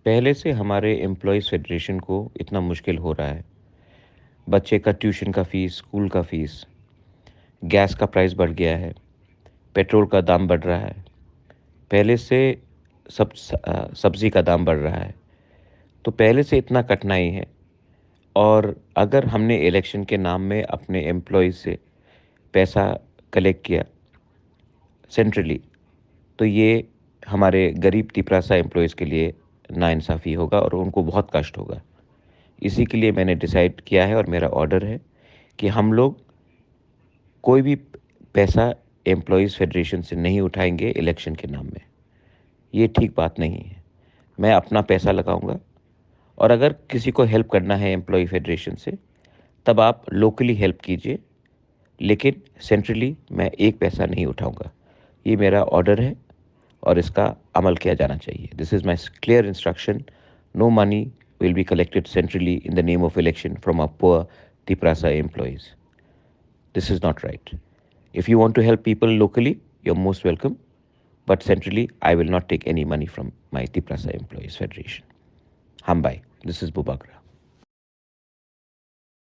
पहले से हमारे एम्प्लॉयज़ फेडरेशन को इतना मुश्किल हो रहा है। बच्चे का ट्यूशन का फ़ीस, स्कूल का फ़ीस, गैस का प्राइस बढ़ गया है, पेट्रोल का दाम बढ़ रहा है। पहले से सब्ज़ी का दाम बढ़ रहा है। तो पहले से इतना कठिनाई है और अगर हमने इलेक्शन के नाम में अपने एम्प्लॉयज़ से पैसा कलेक्ट किया सेंट्रली, तो ये हमारे गरीब तिपरासा एम्प्लॉयज़ के लिए नाइंसाफ़ी होगा और उनको बहुत कष्ट होगा। इसी के लिए मैंने डिसाइड किया है और मेरा ऑर्डर है कि हम लोग कोई भी पैसा एम्प्लॉयज़ फेडरेशन से नहीं उठाएँगे इलेक्शन के नाम में। ये ठीक बात नहीं है। मैं अपना पैसा लगाऊँगा और अगर किसी को हेल्प करना है एम्प्लॉयी फेडरेशन से, तब आप लोकली हेल्प कीजिए, लेकिन सेंट्रली मैं एक पैसा नहीं उठाऊँगा। ये मेरा ऑर्डर है और इसका अमल किया जाना चाहिए। This is my clear instruction, no money will be collected centrally in the name of election from our poor Tiprasa employees. This is not right. If you want to help people locally, you're most welcome. But centrally, I will not take any money from my Tiprasa Employees Federation. Hambai. This is Bubagra.